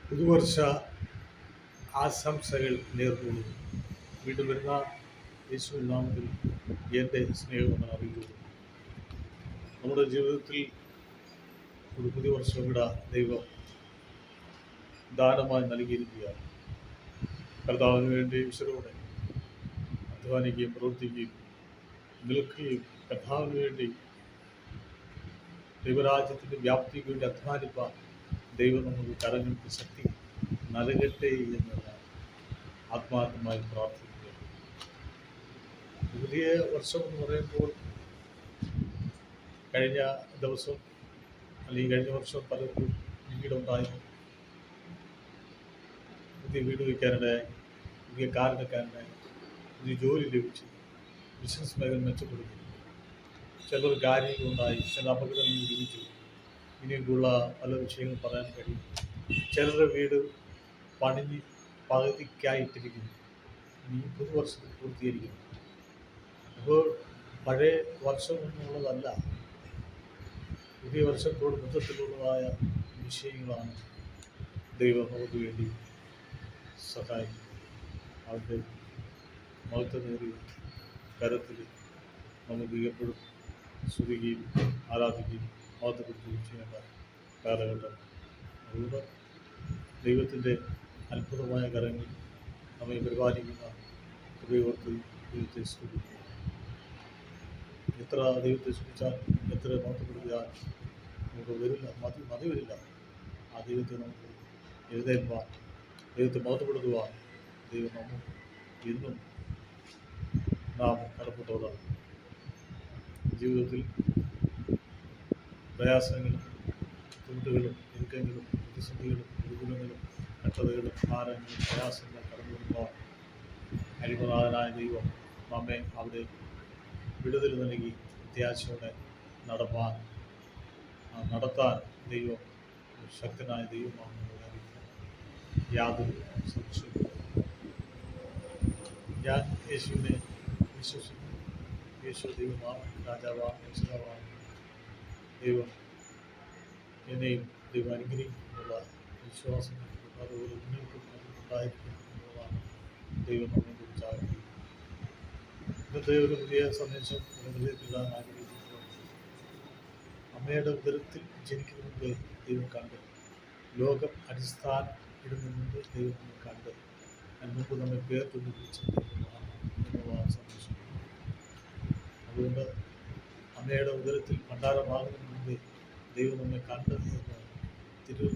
പുതുവർഷ ആശംസകൾ നേർന്നുകൊള്ളുന്നു. വീണ്ടും വരുന്ന യേശുവിൻ നാമത്തിൽ എൻ്റെ സ്നേഹം അറിയിക്കുന്നു. നമ്മുടെ ജീവിതത്തിൽ ഒരു പുതിയ വർഷം കൂടെ ദൈവം ദാനമായി നൽകിയിരിക്കുകയാണ്. കർത്താവിന് വേണ്ടി ഈശ്വരോടെ അധ്വാനിക്കുകയും പ്രവർത്തിക്കുകയും നിൽക്കുകയും കർത്താവിന് വേണ്ടി ദൈവരാജ്യത്തിൻ്റെ വ്യാപ്തിക്ക് വേണ്ടി അധ്വാനിപ്പാൻ ദൈവം നമുക്ക് കരങ്ങൾക്ക് ശക്തി നൽകട്ടെ എന്ന് ആത്മാർത്ഥമായി പ്രാർത്ഥിക്കുക. പുതിയ വർഷം എന്ന് പറയുമ്പോൾ കഴിഞ്ഞ ദിവസം അല്ലെങ്കിൽ കഴിഞ്ഞ വർഷം പലർക്കും വീടുണ്ടായിരുന്നു, പുതിയ വീട് വയ്ക്കാനിടയായി, പുതിയ കാർ എടുക്കാനിടയായി, പുതിയ ജോലി ലഭിച്ചു, ബിസിനസ് മേഖല മെച്ചപ്പെടുന്നു, ചിലർ കാര്യങ്ങളുണ്ടായി, ചില അപകടങ്ങൾ ലഭിച്ചു. ഇനിയൊക്കെയുള്ള പല വിഷയങ്ങൾ പറയാൻ കഴിയും. ചിലരുടെ വീട് പണിഞ്ഞ് പകുതിക്കായിട്ടിരിക്കുന്നു, ഇനി പുതുവർഷത്തിൽ പൂർത്തീകരിക്കുന്നു. അപ്പോൾ പഴയ വർഷം എന്നുള്ളതല്ല, പുതിയ വർഷത്തോട് ബന്ധത്തിലുള്ളതായ വിഷയങ്ങളാണ് ദൈവം നമുക്ക് വേണ്ടി സഹായിക്കും. അവരുടെ മഹത്വമേറിയ കരത്തിൽ നമുക്ക് എപ്പോഴും സ്തുതിക്കുകയും ആരാധിക്കുകയും മഹത്വപ്പെടുത്തുകയും ചെയ്യേണ്ട കാലഘട്ടം. അതുകൊണ്ട് ദൈവത്തിൻ്റെ അത്ഭുതമായ കരങ്ങൾ നമ്മെ പരിപാലിക്കുന്ന ഉപയോഗത്തിൽ ദൈവത്തെ സ്തുതിക്കുക. എത്ര ദൈവത്തെ സ്തുതിച്ചാൽ, എത്ര മഹത്വപ്പെടുത്തിയാൽ നമുക്ക് മതി വരില്ല. ആ ദൈവത്തെ നമുക്ക് എഴുന്നേൽപ്പാൻ, ദൈവത്തെ മഹത്വപ്പെടുത്തുവാൻ ദൈവം നമുക്ക് ഇന്നും നാം കടപ്പെട്ടവരാണ്. ജീവിതത്തിൽ പ്രയാസങ്ങളും ബുദ്ധിമുട്ടുകളും ഞെരുക്കങ്ങളും പ്രതിസന്ധികളും ദുർഗുണങ്ങളും കഷ്ടതകളും ഭാരങ്ങളും പ്രയാസങ്ങളും കടന്നു വരുമ്പോൾ അരിമനാഥനായ ദൈവം നമ്മെ അവിടെ വിടുതൽ നൽകി പ്രത്യാശയോടെ നടത്താൻ ദൈവം ശക്തനായ ദൈവമാണെന്ന് അറിയിക്കുന്നു. യാതൊരു സംശയവും. ഞാൻ യേശുവിനെ വിശ്വസിക്കുന്നു. യേശു ദൈവമാണ്, രാജാവാണ്, രക്ഷിതാവാണ്. ദൈവം എന്നെയും ദൈവം അനുഗ്രഹിക്കുന്നുള്ള വിശ്വാസം അതുപോലെ നിങ്ങൾക്കും ഉണ്ടായിരിക്കും എന്നുള്ളതാണ് ദൈവം നമ്മെ കുറിച്ച് ആഗ്രഹിക്കുന്നത്. ഇന്നത്തെ ഒരു പുതിയ സന്ദേശം ഹൃദയത്തിലിടാൻ ആഗ്രഹിക്കുന്നു. അമ്മയുടെ ഉദരത്തിൽ ജനിക്കുന്ന മുമ്പേ ദൈവം കണ്ട്, ലോകം അടിസ്ഥാനം ഇടുന്ന മുമ്പ് ദൈവം നമ്മെ കണ്ട്, അതിന് മുമ്പ് നമ്മെ പേർത്തൊന്ന് വിളിച്ച ദൈവമാണ് എന്നുള്ള സന്ദേശം. അതുകൊണ്ട് അമ്മയുടെ ഉദരത്തിൽ ഭണ്ഡാരമാകുന്നതിന് മുമ്പേ ദൈവം നമ്മെ കണ്ട് എന്ന്